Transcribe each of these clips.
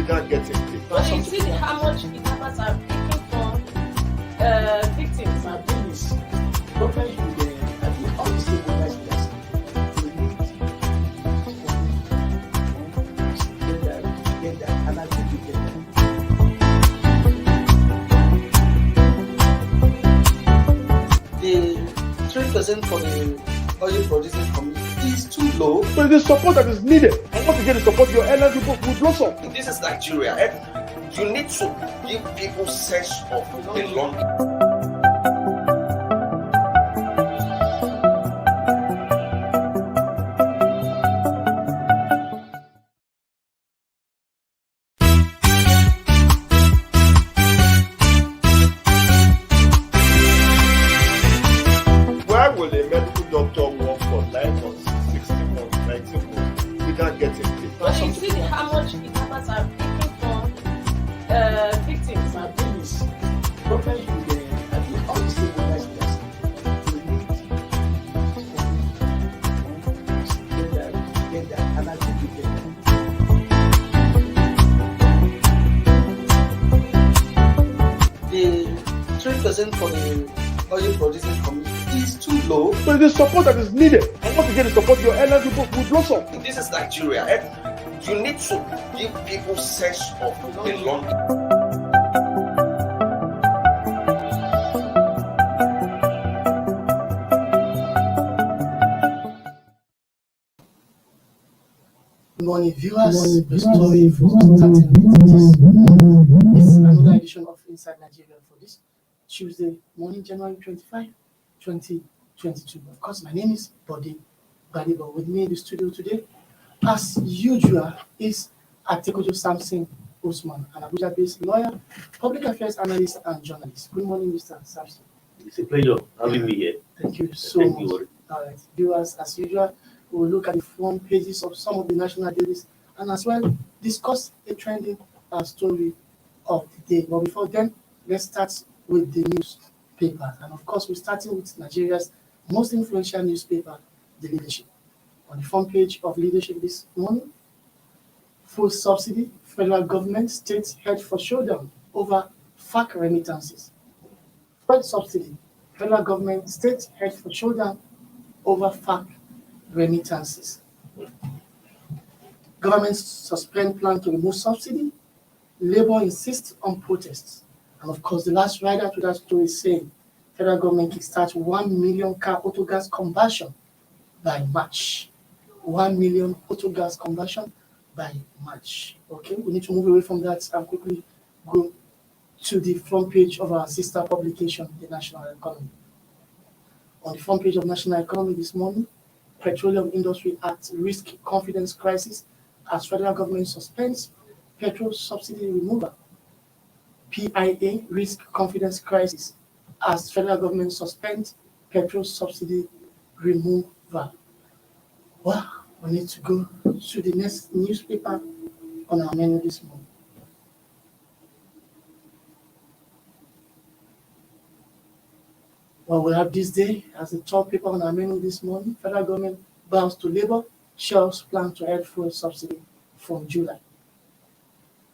without getting paid. So you see how much kidnappers are taking from victims. My thing is, government will all the stakeholders will need to get that, and I think we get that. The 3% for the oil producing community is too low. But the support that is needed. And once you get the support, your airline people will blossom. This is Nigeria. You need to give people sense of belonging. Why will a medical doctor work for 9 months, 16 months, 19 months without getting paid? So you see how much kidnappers are taking from victims. My thing is, government will all the stakeholders will need to get that, and I think we get that. The 3% for the oil producing community is too low. But the support that is needed. And once you get the support, your airline people will blossom. This is Nigeria. You need to give people sense of belonging. Good morning, viewers. The story for starting this is another edition of Inside Nigeria for this Tuesday morning, January 25, 2022. Of course, my name is Bode Badiba. With me in the studio today, as usual, is Atekojo Samson Osman, an Abuja-based lawyer, public affairs analyst, and journalist. Good morning, Mr. Samson. It's a pleasure having me here. Thank you so Thank much. you. All right, viewers, as usual, we'll look at the front pages of some of the national dailies and as well discuss a trending story of the day. But before then, let's start with the newspapers. And of course, we're starting with Nigeria's most influential newspaper, The Leadership. On the front page of Leadership this morning, full subsidy, federal government, states head for showdown over FAC remittances. Fuel subsidy, federal government, states head for showdown over FAC remittances. Government suspend plan to remove subsidy. Labour insists on protests. And of course, the last rider to that story is saying federal government kickstart 1 million car auto gas conversion by March. 1 million auto gas conversion by March. Okay, we need to move away from that and quickly go to the front page of our sister publication, The National Economy. On the front page of National Economy this morning, Petroleum Industry Act risk confidence crisis as federal government suspends petrol subsidy removal. PIA risk confidence crisis as federal government suspends petrol subsidy removal. Well, we need to go to the next newspaper on our menu this morning. Well, we have THISDAY as the top paper on our menu this morning. Federal government bows to Labour, shelves plan to end fuel subsidy from July.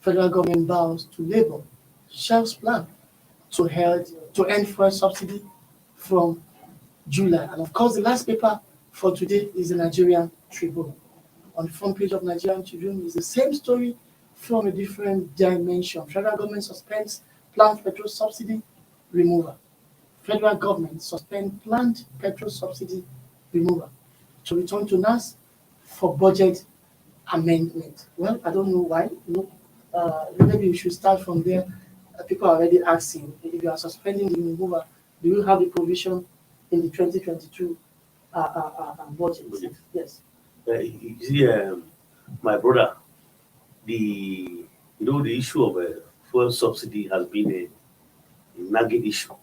Federal government bows to Labour, shelves plan to end fuel subsidy from July. And of course, the last paper for today is the Nigerian Tribune. On the front page of Nigerian Tribune is the same story from a different dimension. Federal government suspends planned petrol subsidy removal. Federal government suspend planned petrol subsidy removal to return to NAS for budget amendment. Well, I don't know why. Maybe we should start from there. People are already asking if you are suspending the removal, do you have the provision in the 2022 budget? Yes. You see, my brother, the issue of fuel subsidy has been a nagging issue,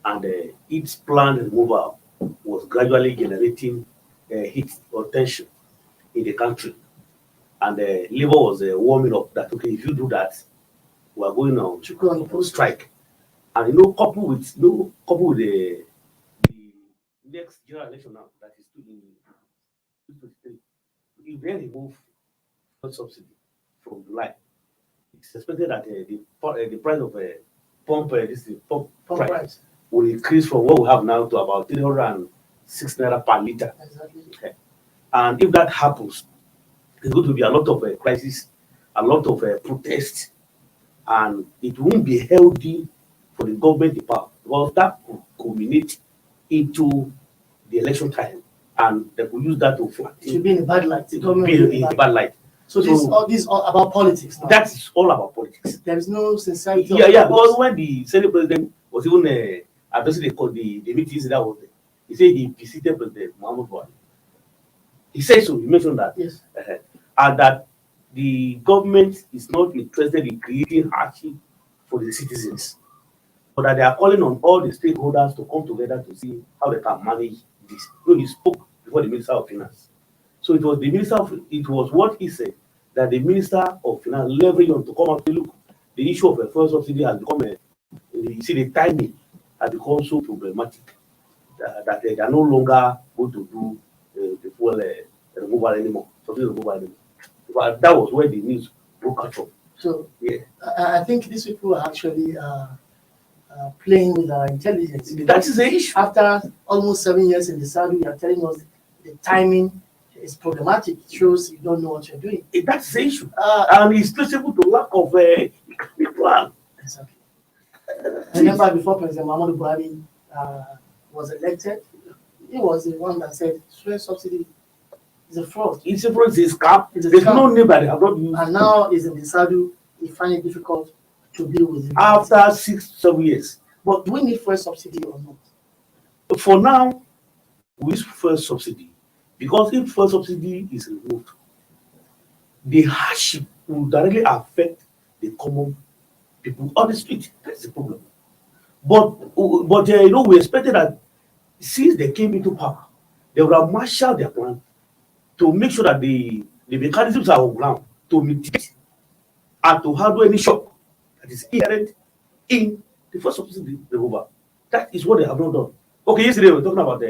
and its planned removal was gradually generating heat or tension in the country, and Labour was warming up that okay, if you do that, we are going on strike, and coupled with the next general election now that is still in 2023, if they remove fuel subsidy from July, it's expected that the price of pump Pump price price. will increase from what we have now to about 306 naira per liter. Exactly. Okay. And if that happens, there's going to be a lot of crisis, a lot of protests, and it won't be healthy for the government in power because that could culminate into the election time, and they could use that to It flatten should be in a bad light. The government be will be in in a a bad light. So this is all about politics now. That is all about politics. There is no sincerity. Yeah, yeah. Because when the Senate president was even addressing the meetings that was there, he said he visited President Muhammad Buhari. He said so. He mentioned that. Yes. And that the government is not interested in creating hardship for the citizens, but that they are calling on all the stakeholders to come together to see how they can manage this. So he spoke before the Minister of Finance. So it was what he said that the Minister of Finance leveraged on to come out and say, look, the issue of a fuel subsidy has become the timing has become so problematic that they are no longer going to do the fuel removal anymore, subsidy removal anymore. But that was where the news broke out from. So Yeah. I think these people are actually playing with our intelligence. That is the issue. After almost 7 years in the saddle, you are telling us the timing is problematic. It shows you don't know what you're doing. That's the issue. And it's traceable to lack of a plan. Exactly. I remember before President Muhammadu Buhari was elected, he was the one that said fuel subsidy is a fraud. It's a fraud, it's a scam. It's a There's scam. no name that they have not used. And now he's in the saddle, he finds it difficult to deal with it. After 6-7 years. But do we need fuel subsidy or not? For now, we use fuel subsidy because if fuel subsidy is removed, the hardship will directly affect the common people on the street. That's the problem. But we expected that since they came into power, they would have marshaled their plan to make sure that the mechanisms are on ground to mitigate and to handle any shock that is inherent in the first subsidy removal. That is what they have not done. Okay, yesterday we were talking about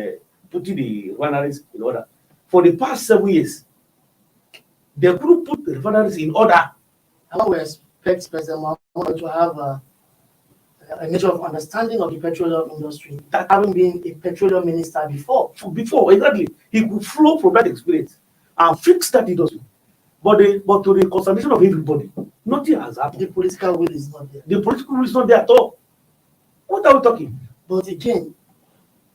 putting the refineries in order. For the past 7 years, they couldn't put the refineries in order. And we expect President Muhammadu to have a measure of understanding of the petroleum industry, that having been a petroleum minister before. Before, exactly. He could flow from that experience and fix that industry. But to the consternation of everybody, nothing has happened. The political will is not there. The political will is not there at all. What are we talking? But again,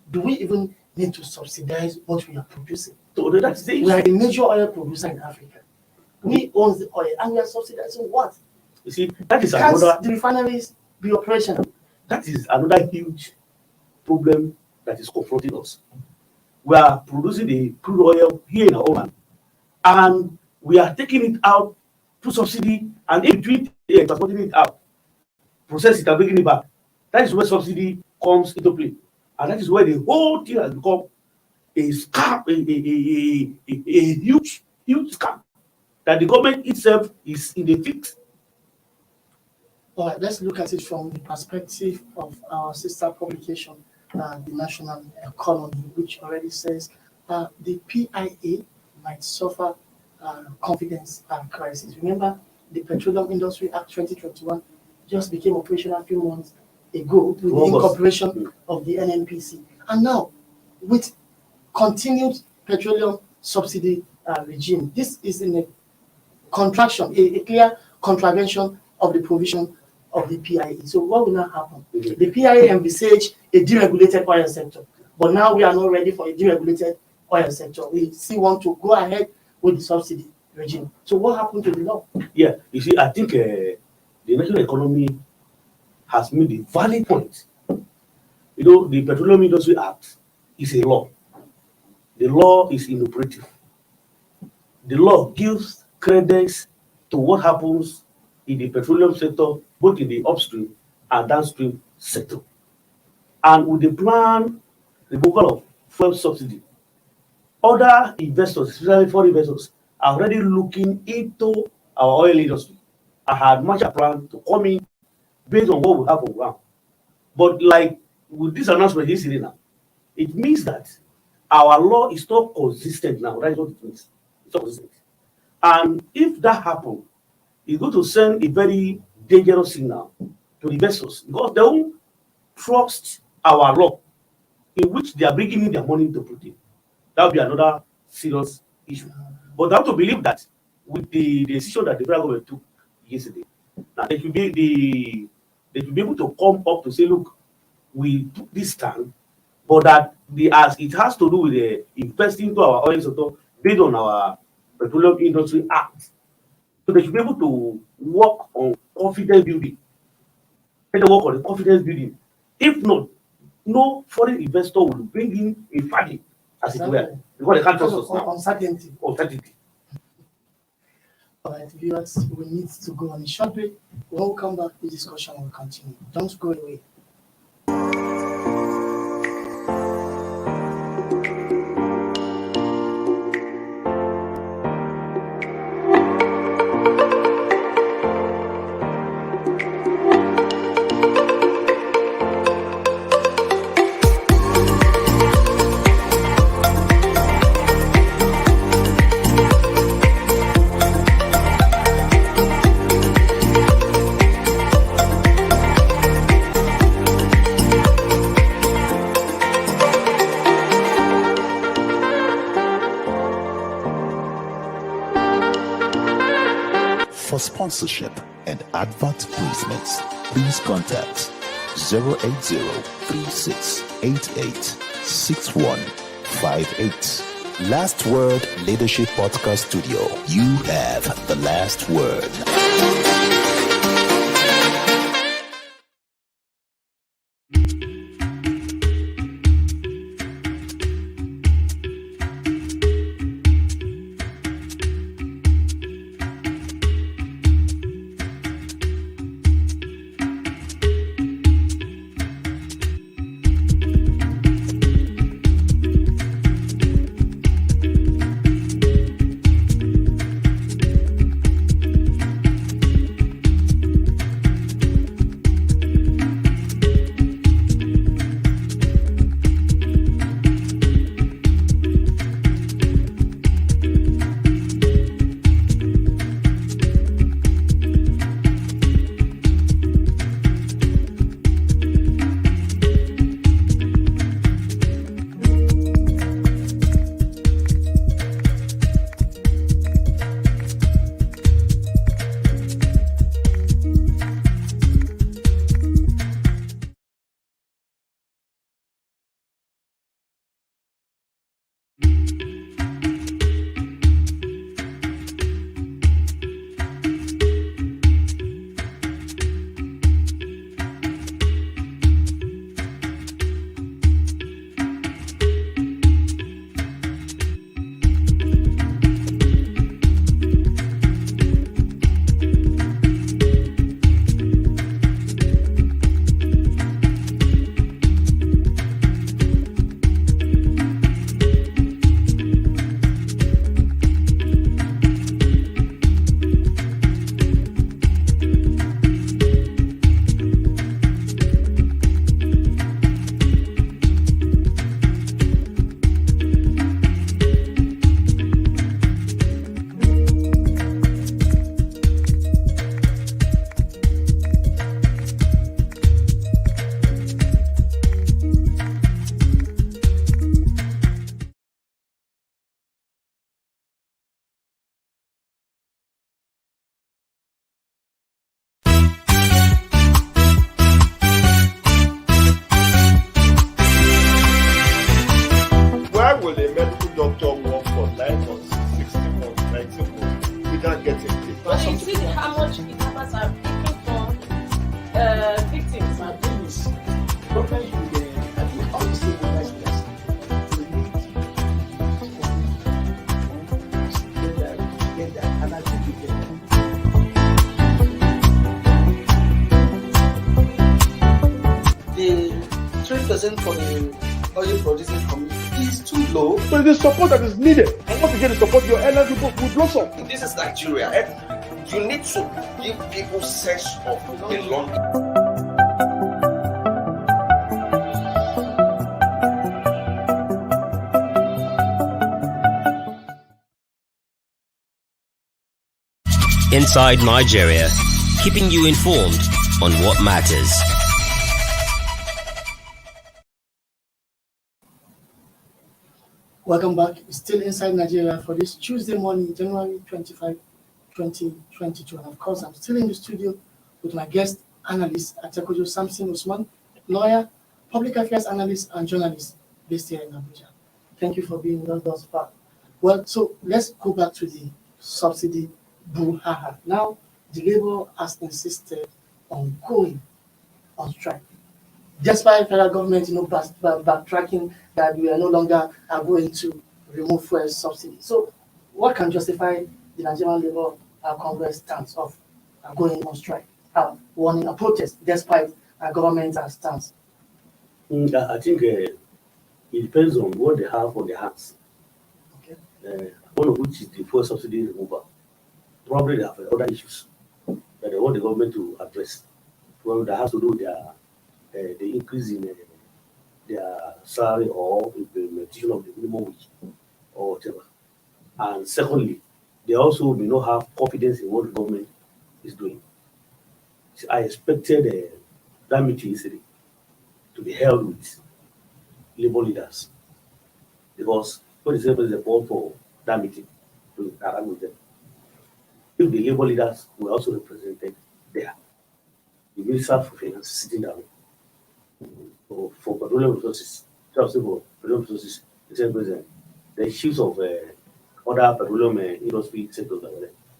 do we even need to subsidize what we are producing? So that's the We are issue. the major oil producer in Africa. We own the oil and we are subsidizing what? You see, that is Can't another. the refineries be operational? That is another huge problem that is confronting us. We are producing the crude oil here in our own land, and we are taking it out through subsidy, and in between transporting it out, process it and bringing it back. That is where subsidy comes into play, and that is where the whole thing has become a scam, a huge scam that the government itself is in the fix. All right, let's look at it from the perspective of our sister publication, the National Economy, which already says the PIA might suffer confidence crisis. Remember, the Petroleum Industry Act 2021 just became operational a few months ago with the incorporation of the NNPC. And now, with continued petroleum subsidy regime, this is in a contraction, a clear contravention of the provision of the PIA. So what will now happen? The PIA envisaged a deregulated oil sector, but now we are not ready for a deregulated oil sector. We still want to go ahead with the subsidy regime. So what happened to the law? Yeah, you see, I think the national economy has made a valid point. You know, the Petroleum Industry Act is a law. The law is inoperative. The law gives credence to what happens in the petroleum sector, both in the upstream and downstream sector. And with the plan removal of fuel subsidy, other investors, especially foreign investors, are already looking into our oil industry and had much a plan to come in based on what we have on ground. But like with this announcement yesterday now, it means that our law is not consistent now. That's what it means. It's not consistent. And if that happens, is going to send a very dangerous signal to the vessels because they won't trust our law in which they are bringing in their money to put in. That will be another serious issue. But I have to believe that with the decision that the federal government took yesterday, now they should be able to come up to say, look, we took this stand, but that as it has to do with the investing into our oil sector based on our Petroleum Industry Act. So they should be able to work on confidence building. Let them work on the confidence building. If not, no foreign investor will bring in a funding, as it were, because they can't trust us now. Uncertainty. Uncertainty. All right, viewers, we need to go on a short break. When we come back, the discussion will continue. Don't go away. For sponsorship and advert placements, please contact 080-3688-6158. Last Word Leadership Podcast Studio. You have the last word. Why will a medical doctor work for 9 months, 16 months, 19 months without getting paid? But you see how much kidnappers are picking for victims. My thing is, problem with the, I think all the stakeholders get that, and I think we get that. The 3% for the oil producing community is too low. But the support that is needed. And once you get the support, your airline people will blossom. This is Nigeria. You need to give people sense of belonging. Inside Nigeria, keeping you informed on what matters. Welcome back. It's still Inside Nigeria for this Tuesday morning, January 25, 2022. And of course, I'm still in the studio with my guest analyst, Atekojo Samson Usman, lawyer, public affairs analyst, and journalist based here in Abuja. Thank you for being with us thus far. Well, so let's go back to the subsidy brouhaha. Now, the Labour has insisted on going on strike. Despite federal government, backtracking that we are no longer are going to remove fuel subsidy. So, what can justify the Nigerian Labour Congress stance of going on strike, warning a protest despite government stance? I think it depends on what they have on their hands. Okay. One of which is the fuel subsidy removal. Probably they have other issues that they want the government to address. Well, that has to do with the increase in their salary or implementation of the minimum wage or whatever. And secondly, they also may not have confidence in what the government is doing. So I expected that meeting yesterday to be held with labor leaders because what is the board for that meeting to interact with them. If the labor leaders were also represented there, the Minister for Finance sitting down for petroleum resources, for petroleum resources, the same president, the chiefs of other petroleum industry sectors,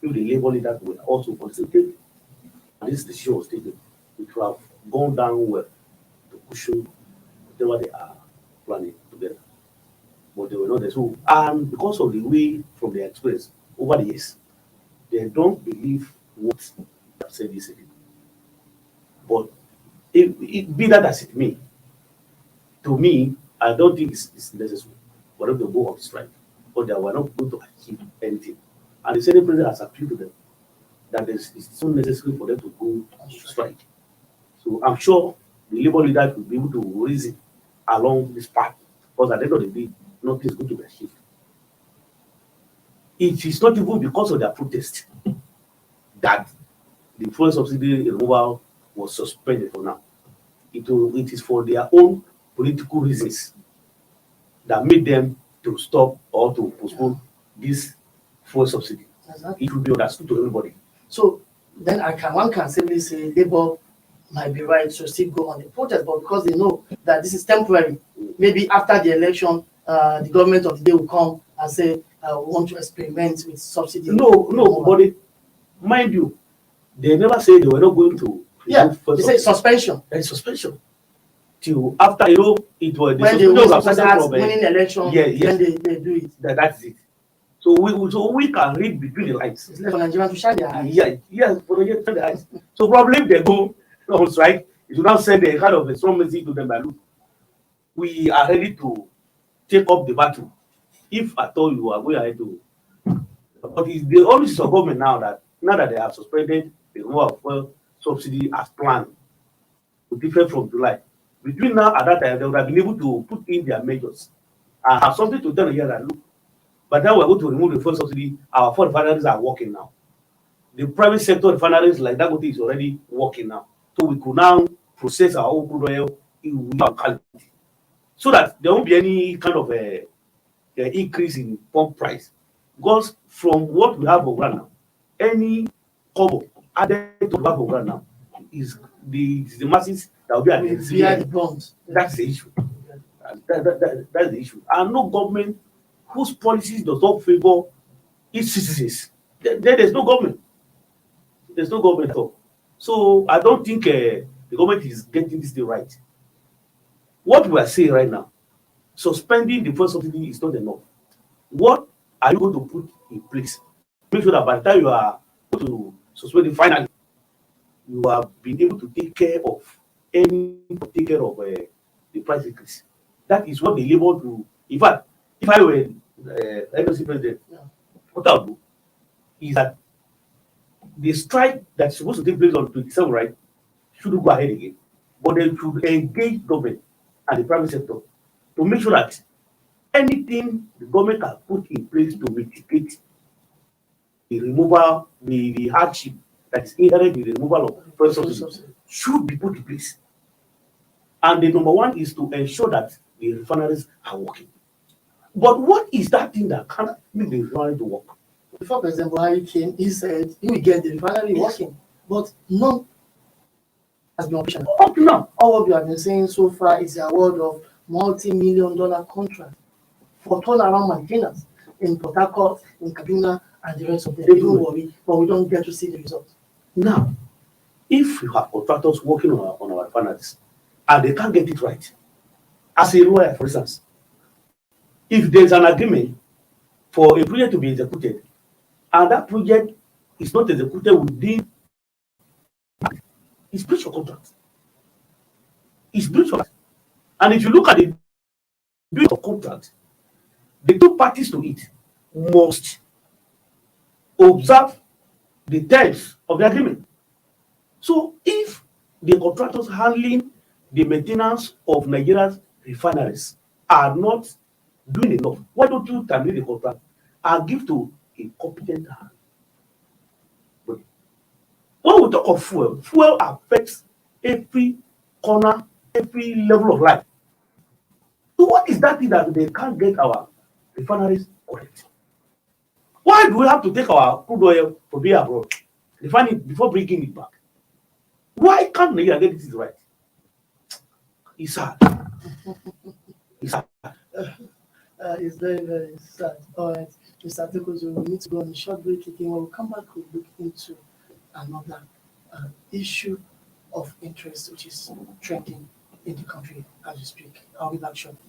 if the labor leaders were also participating, and this decision was taken, it would have gone down well to cushion whatever they are planning together. But they were not there. So, and because of the way from their experience over the years, they don't believe what they have said this again. But it be that as it may, to me, I don't think it's necessary for them to go on strike, but they were not going to achieve anything. And the Senate President has appealed to them that it's so necessary for them to go on strike. So I'm sure the labor leaders will be able to reason along this path, because at the end of the day, nothing is going to be achieved. It is not even because of their protest that the fuel subsidy removal was suspended for now. It is for their own political reasons that made them to stop or to postpone this fuel subsidy. Exactly. It will be understood to everybody. So then one can simply say Labour might be right to still go on the protest, but because they know that this is temporary, maybe after the election, the government of the day will come and say, we want to experiment with subsidy. No, but mind you, they never say they were not going to. Yeah, they say suspension. It's suspension. Till after, it was the when they were winning election, then they do it. That's it. So we can read between the lines. It's left for Nigerians to shine their eyes. Yeah, for Nigerians to shine their eyes. So probably if they go on strike, it will now send a kind of a strong message to them that, look, we are ready to take up the battle. If at all you are going ahead to. But it's the only government now that they have suspended the removal of fuel subsidy as planned, different from July. Between now and that time, they would have been able to put in their measures and have something to tell the year that, look, by the time we're going to remove the fuel subsidy, our four refineries are working now. The private sector refineries like Dangote is already working now. So we could now process our own crude oil in quality, so that there won't be any kind of a increase in pump price. Because from what we have on ground now, any cover added to what we have on ground now is the masses that will be at the bonds. That's the issue. That's the issue. And no government whose policies does not favor its citizens, then there's no government. There's no government at all. So I don't think the government is getting this thing right. What we are saying right now, suspending the fuel subsidy is not enough. What are you going to put in place? Make sure that by the time you are going to suspend it finally, you have been able to take care of the price increase. That is what the labor do. In fact, if I were NLC president, what I would do is that the strike that's supposed to take place on 27, right, shouldn't go ahead again. But they should engage government and the private sector to make sure that anything the government can put in place to mitigate the removal, the hardship that is inherent in the removal of fuel subsidy should be put in place. And the number one is to ensure that the refineries are working. But what is that thing that can make the refinery to work? Before President Buhari came, he said he will get the refinery working, but none has been operational. Up to now, All what we have been saying so far is the award of multi-million-dollar contract for turnaround maintenance in Port Harcourt, in Kaduna, and the rest of them. They don't worry, but we don't get to see the results. now, if you have contractors working on our refineries and they can't get it right, as a lawyer, for instance, if there's an agreement for a project to be executed and that project is not executed within, it's breach of contract. It's breach of contract. And if you look at the breach of contract, the two parties to it must observe the terms of the agreement. So if the contractors handling the maintenance of Nigeria's refineries are not doing enough, why don't you terminate the contract and give to a competent hand? But when we talk of fuel, fuel affects every corner, every level of life. So what is that thing that they can't get our refineries correct? Why do we have to take our crude oil from here abroad, refine it before bringing it back? Why can't Nigeria get this right? It's sad. It's sad. It's very, very sad. All right, Mr. Adekozu, we need to go on a short break again. When we come back, we'll look into another issue of interest, which is trending in the country as we speak. I'll be back shortly.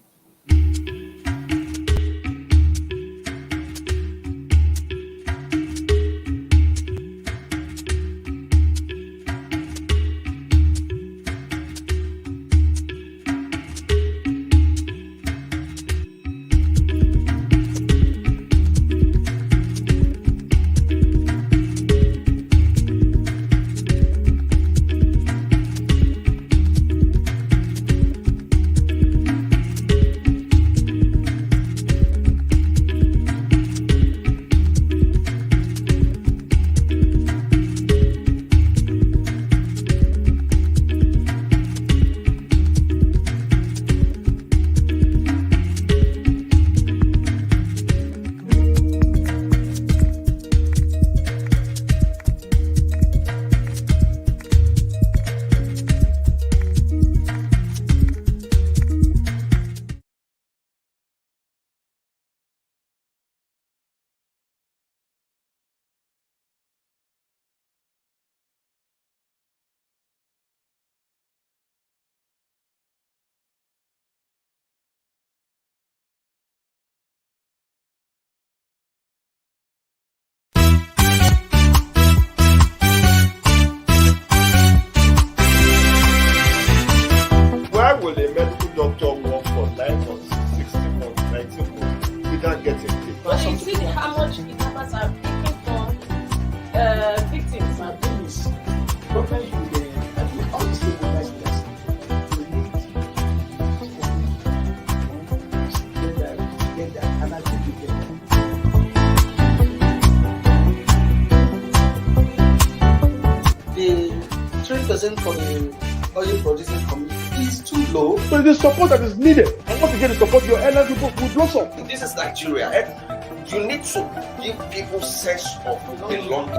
Why will a medical doctor work for 9 months, 16 months, 19 months without getting paid? But you see how much the kidnappers are picking for victims. My thing is, government should always take the best place. Get that, and I think we get that. The 3% for the oil producing community is too low. But the support that is needed. And once you get the support, your energy will blossom. This is Nigeria. You need to give people sense of belonging.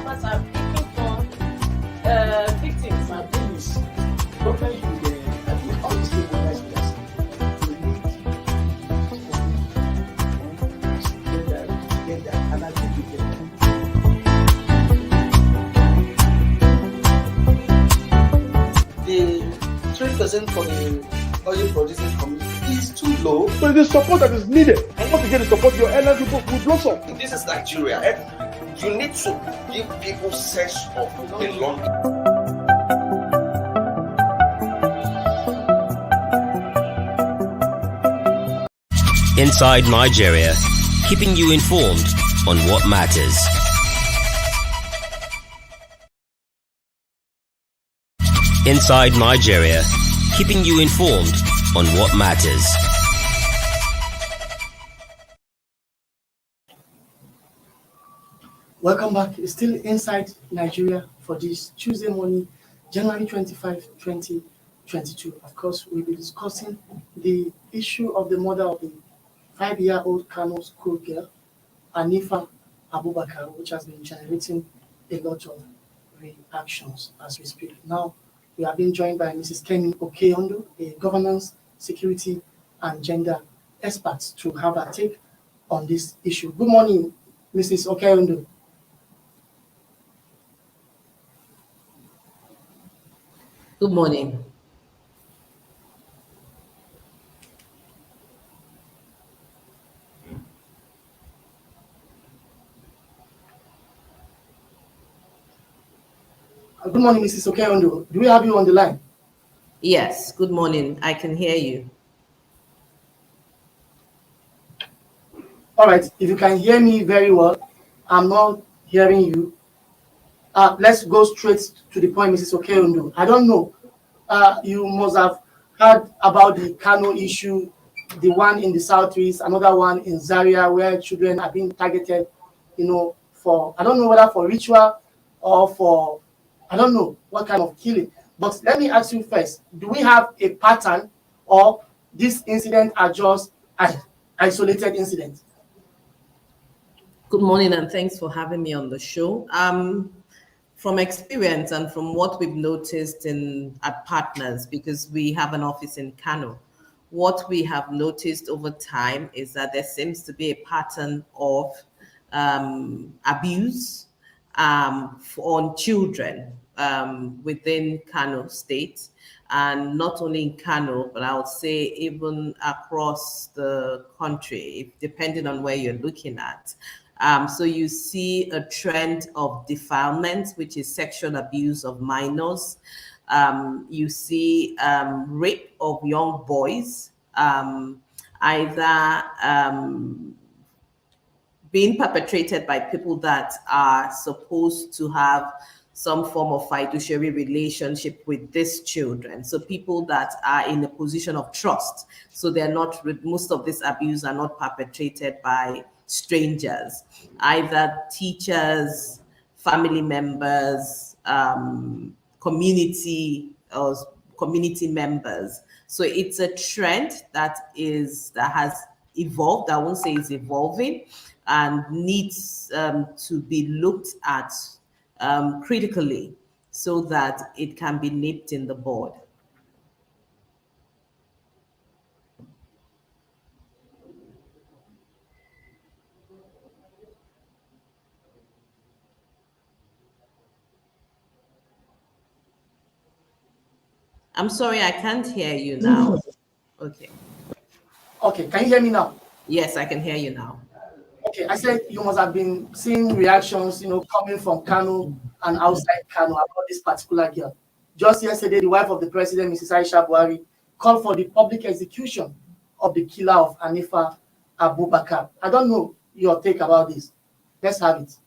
kidnappers are looking for victims. My thing is, government in the all the stakeholders we are seeing, we need to get that and agree with them. The 3% for the oil producing community is too low. But it is support that is needed. And once you get the support, your airline will blossom. This is Nigeria. You need to give people sense of belonging. Inside Nigeria, keeping you informed on what matters. Inside Nigeria, keeping you informed on what matters. Welcome back. It's still inside Nigeria for this Tuesday morning, January 25, 2022. Of course, we'll be discussing the issue of the murder of the 5-year-old Kano school girl, Anifa Abubakar, which has been generating a lot of reactions as we speak. Now, we have been joined by Mrs. Kemi Okeondo, a governance, security, and gender expert, to have a take on this issue. Good morning, Mrs. Okeondo. Good morning. Good morning, Mrs. Okeondo. Do we have you on the line? Yes, good morning. I can hear you. All right, if you can hear me very well, I'm not hearing you. Let's go straight to the point, Mrs. Okeondo. I don't know. You must have heard about the Kano issue, the one in the southeast, another one in Zaria, where children are being targeted, for, I don't know whether for ritual or for, I don't know what kind of killing. But let me ask you first, do we have a pattern, or these incidents are just isolated incidents? Good morning, and thanks for having me on the show. From experience and from what we've noticed at partners, because we have an office in Kano, what we have noticed over time is that there seems to be a pattern of abuse on children within Kano State, and not only in Kano, but I would say even across the country, depending on where you're looking at. So you see a trend of defilement, which is sexual abuse of minors. You see rape of young boys, either being perpetrated by people that are supposed to have some form of fiduciary relationship with these children. So people that are in a position of trust. So they're not, most of this abuse are not perpetrated by strangers, either teachers, family members, community members. So it's a trend that has evolved. I won't say it's evolving, and needs to be looked at critically so that it can be nipped in the bud. I'm sorry, I can't hear you now. Okay. Okay, can you hear me now? Yes, I can hear you now. Okay, I said you must have been seeing reactions, coming from Kano and outside Kano about this particular girl. Just yesterday, the wife of the president, Mrs. Aisha Buhari, called for the public execution of the killer of Anifa Abubakar. I don't know your take about this. Let's have it.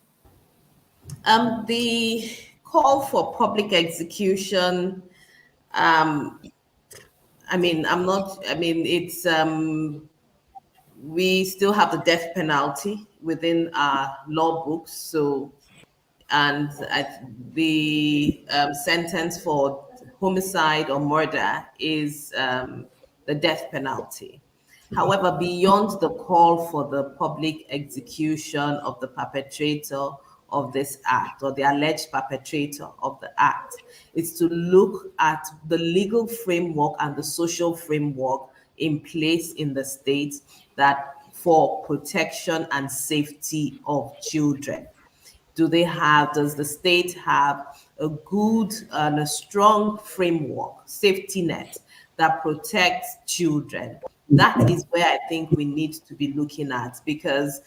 The call for public execution, we still have the death penalty within our law books. So, and the sentence for homicide or murder is the death penalty. However, beyond the call for the public execution of the perpetrator of this act, or the alleged perpetrator of the act, is to look at the legal framework and the social framework in place in the state that for protection and safety of children. Does the state have a good and a strong framework, safety net that protects children? That is where I think we need to be looking at, because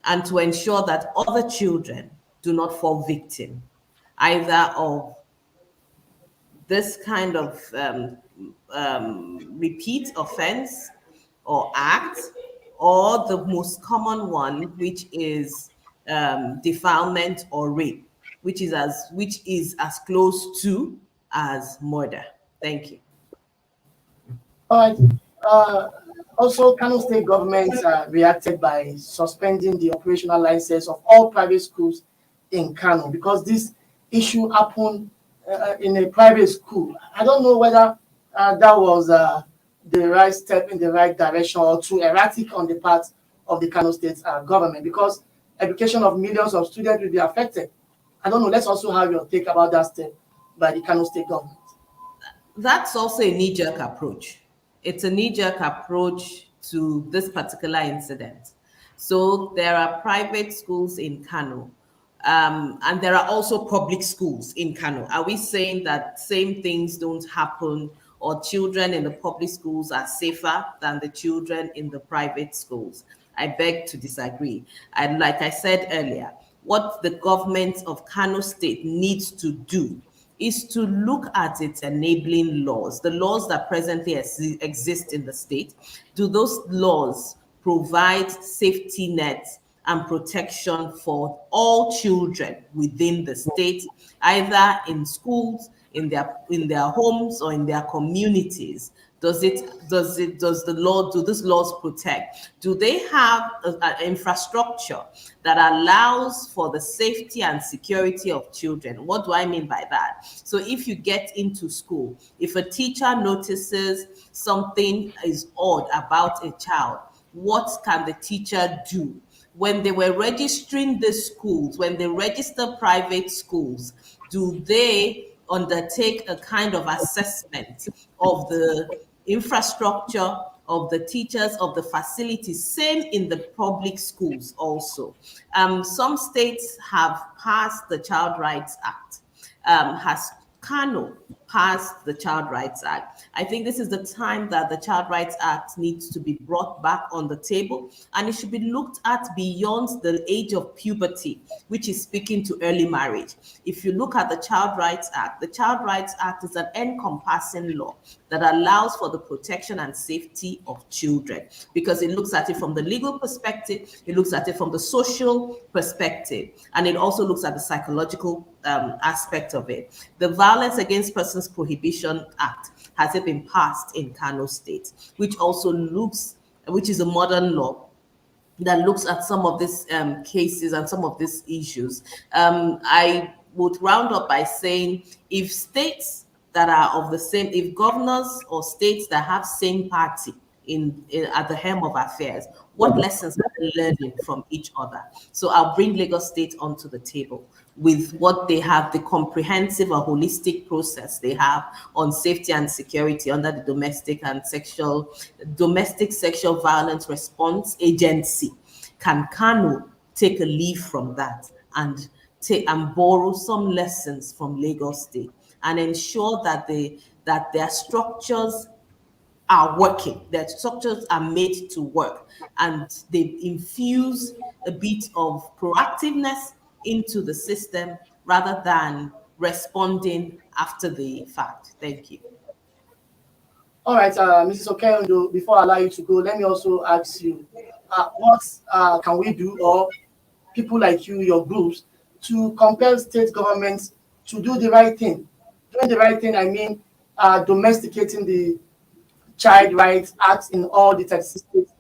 and to ensure that other children do not fall victim either of this kind of repeat offense or act, or the most common one, which is defilement or rape, which is as close to as murder. Thank you. All right. Also, Kano State government reacted by suspending the operational license of all private schools in Kano, because this issue happened in a private school. I don't know whether that was the right step in the right direction or too erratic on the part of the Kano State government, because education of millions of students will be affected. I don't know. Let's also have your take about that step by the Kano State government. That's also a knee-jerk approach. It's a knee-jerk approach to this particular incident. So there are private schools in Kano, and there are also public schools in Kano. Are we saying that same things don't happen, or children in the public schools are safer than the children in the private schools? I beg to disagree. And like I said earlier, what the government of Kano State needs to do is to look at its enabling laws, the laws that presently exist in the state. Do those laws provide safety nets and protection for all children within the state, either in schools, in their homes, or in their communities? Do these laws protect? Do they have an infrastructure that allows for the safety and security of children? What do I mean by that? So if you get into school, if a teacher notices something is odd about a child, what can the teacher do? When they were registering the schools, when they register private schools, do they undertake a kind of assessment of the infrastructure, of the teachers, of the facilities? Same in the public schools also. Some states have passed the Child Rights Act. Has Kano passed the Child Rights Act? I think this is the time that the Child Rights Act needs to be brought back on the table, and it should be looked at beyond the age of puberty, which is speaking to early marriage. If you look at the Child Rights Act is an encompassing law that allows for the protection and safety of children, because it looks at it from the legal perspective, it looks at it from the social perspective, and it also looks at the psychological aspect of it. The Violence Against Persons Prohibition Act has it been passed in Kano State, which is a modern law that looks at some of these cases and some of these issues. I would round up by saying, if states that are of the same, if governors or states that have same party at the helm of affairs, what lessons are they learning from each other? So I'll bring Lagos State onto the table with what they have, the comprehensive or holistic process they have on safety and security under the Domestic Sexual Violence Response Agency. Can Kano take a leaf from that and borrow some lessons from Lagos State and ensure that their structures are working, that structures are made to work, and they infuse a bit of proactiveness into the system rather than responding after the fact? Thank you. All right, Mrs. Okeondo, before I allow you to go, let me also ask you, what can we do, or people like you, your groups, to compel state governments to do the right thing? Doing the right thing, I mean domesticating the Child Rights Act in all the 36 states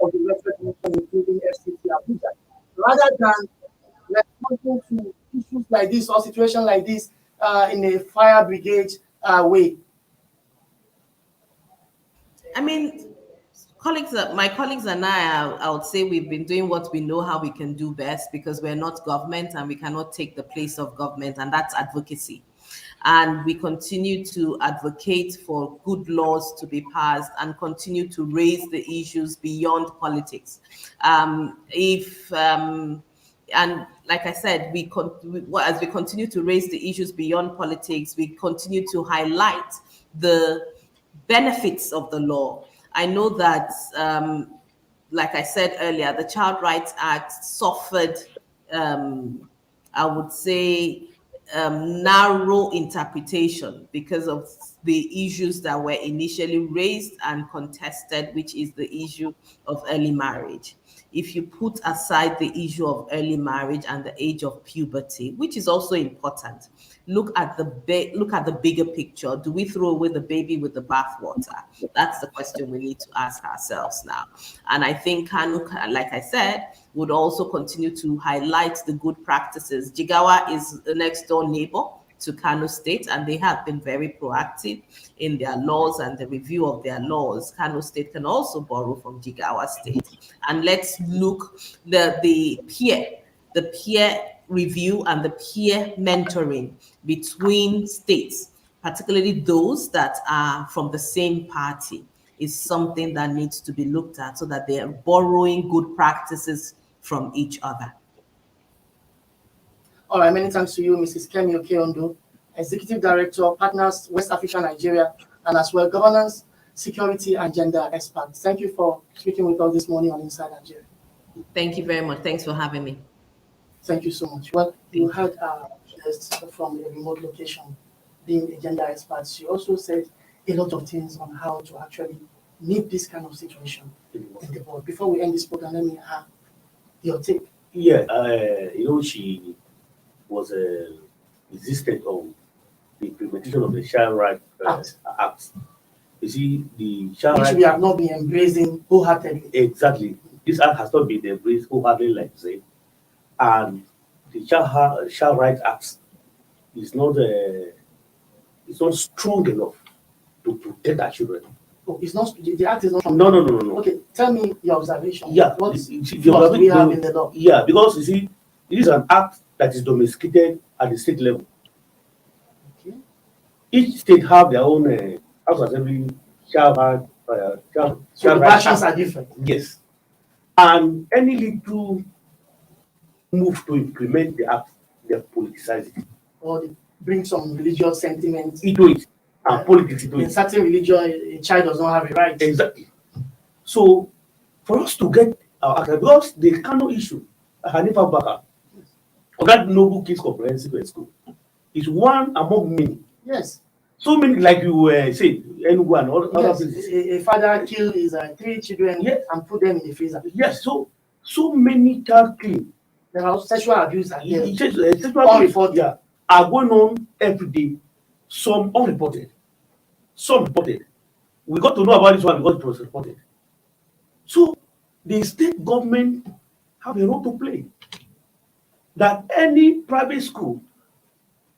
of the Western Nation, including FCT Abuja, rather than responding to issues like this or situations like this in a fire brigade way. I mean, My colleagues and I would say we've been doing what we know how we can do best, because we're not government and we cannot take the place of government, and that's advocacy. And we continue to advocate for good laws to be passed and continue to raise the issues beyond politics. And like I said, as we continue to raise the issues beyond politics, we continue to highlight the benefits of the law. I know that, like I said earlier, the Child Rights Act suffered, I would say, narrow interpretation because of the issues that were initially raised and contested, which is the issue of early marriage. If you put aside the issue of early marriage and the age of puberty, which is also important, look at the bigger picture. Do we throw away the baby with the bathwater? That's the question we need to ask ourselves now. And I think Kanu, like I said, would also continue to highlight the good practices. Jigawa is the next door neighbor to Kano State, and they have been very proactive in their laws and the review of their laws. Kano State can also borrow from Jigawa State. And let's look the peer review and the peer mentoring between states, particularly those that are from the same party, is something that needs to be looked at so that they are borrowing good practices from each other. All right, many thanks to you, Mrs. Kemi Okeondo, Executive Director, Partners West Africa, Nigeria, and as well Governance, Security, and Gender Expert. Thank you for speaking with us this morning on Inside Nigeria. Thank you very much. Thanks for having me. Thank you so much. Well, you had guests from a remote location being a gender expert. She also said a lot of things on how to actually meet this kind of situation in the world. Before we end this program, let me have your take. Yeah, she was resistant on the implementation of the Child Rights Act. You see, the Child Rights we have not been embracing wholeheartedly. Exactly. This act has not been embraced wholeheartedly, like you say. And the Child Rights Act is not strong enough to protect our children. Oh, it's not. The act is not strong. No. Okay, tell me your observation. Yeah, what we have in the law? Yeah, because you see, it is an act that is domesticated at the state level. Okay. Each state have their own house assembly, child rights. So the versions are different. Yes, and any little move to implement the act, they politicize it. Or they bring some religious sentiments into it, and politics into it. In certain religion, a child does not have a right. Exactly. So, for us to get our act, because the Kano issue, Hanifa Baka, of that Noble Kids Comprehensive School, is one among many. Yes. So many, like you said, Enugu and other places. A father killed his 3 children and put them in the freezer. Yes, so many child killing. There are sexual abuse and sexual unreported are going on every day. Some unreported, some reported. We got to know about this one because it was reported. So the state government have a role to play. That any private school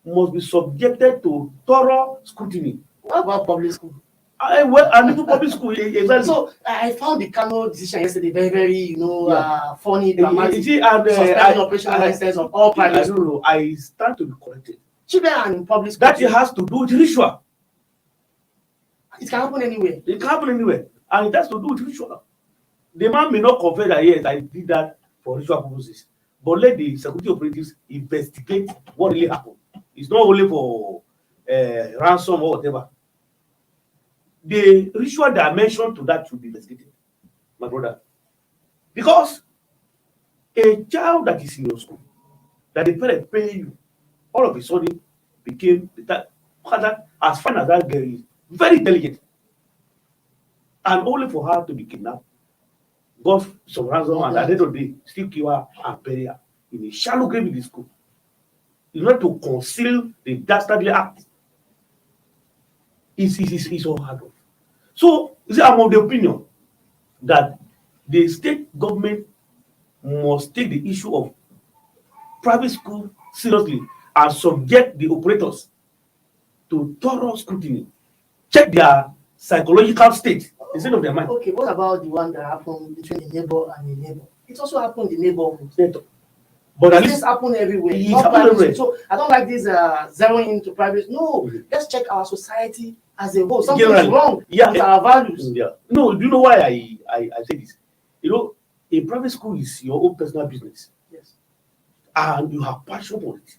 must be subjected to thorough scrutiny. What about public school? And even public school, exactly. So I found the Kano decision yesterday very, very, funny, dramatic. You see, and suspending operational license of all private schools. I don't know. I stand to be corrected. Children are in public school. That it has to do with ritual. It can happen anywhere. It can happen anywhere, and it has to do with ritual. The man may not confess that yes, I did that for ritual purposes, but let the security operatives investigate what really happened. It's not only for ransom or whatever. The ritual dimension to that should be investigated, my brother. Because a child that is in your school, that the parent pay you, all of a sudden became as fine as that girl is, very intelligent. And only for her to be kidnapped, got some ransom, and at the end of the day, still kill her and bury her in a shallow grave in the school. In order to conceal the dastardly act. It's all hard. So, I'm of the opinion that the state government must take the issue of private school seriously and subject the operators to thorough scrutiny. Check their psychological state. instead of their mind. Okay, what about the one that happened between a neighbor and a neighbor? It also happened in neighborhood. But at This least happen everywhere. It Not happen private everywhere. school. So I don't like this zeroing into private. No, let's check our society as a whole. Something is Generally. wrong Yeah. with our values. Yeah. No, do you know why I say this? You know, a private school is your own personal business. Yes. And you have passion for it.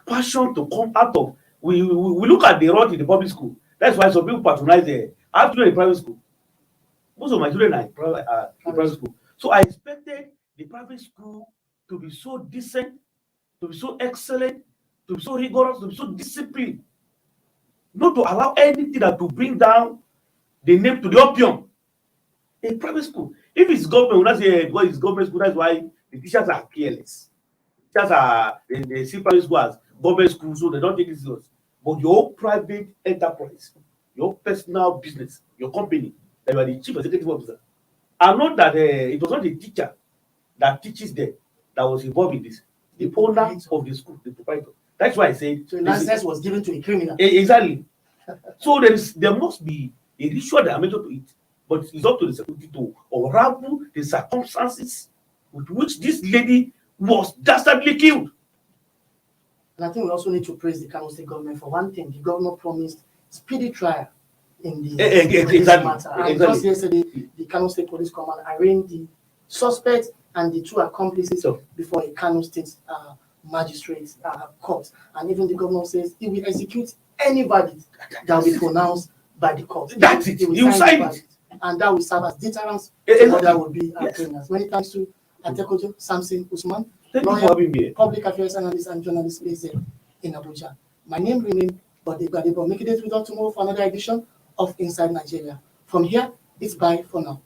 Passion to come out of. We look at the rot in the public school. That's why some people patronize the. I have children in private school. Most of my children are in private school. So I expected the private school to be so decent, to be so excellent, to be so rigorous, to be so disciplined. Not to allow anything that to bring down the name to the opium. In private school. If it's government, when I say well, it's government school, that's why the teachers are careless. Teachers are they see private school as government school, so they don't take it serious. But your private enterprise, your personal business, your company, that you are the chief executive officer, and not that it was not the teacher that teaches them that was involved in this. The owner of the school, the proprietor. That's why I say So license was given to a criminal. exactly. So there must be a ritual diameter to it, but it's up to the security to unravel the circumstances with which this lady was dastardly killed. And I think we also need to praise the Kano State government for one thing. The governor promised speedy trial in the this matter. And just yesterday, the Kano State Police Command arraigned the suspect and the two accomplices before a Kano State magistrate court. And even the governor says he will execute any verdict that will be pronounced by the court. That's it. He will You sign sign the it. verdict. And that will serve as deterrence Exactly. to other will be Yes. criminals. Many thanks to Atekojo Samson Usman, Thank you for lawyer, having me here. public affairs analyst and journalist based in Abuja. My name remains Bode Gbadebo. Make it with us tomorrow for another edition of Inside Nigeria. From here, it's bye for now.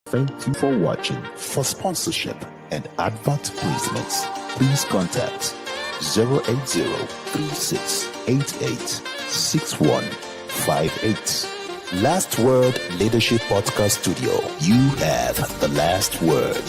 Thank you for watching. For sponsorship and advert placements, please contact 080-3688-6158. Last Word Leadership Podcast Studio. You have the last word.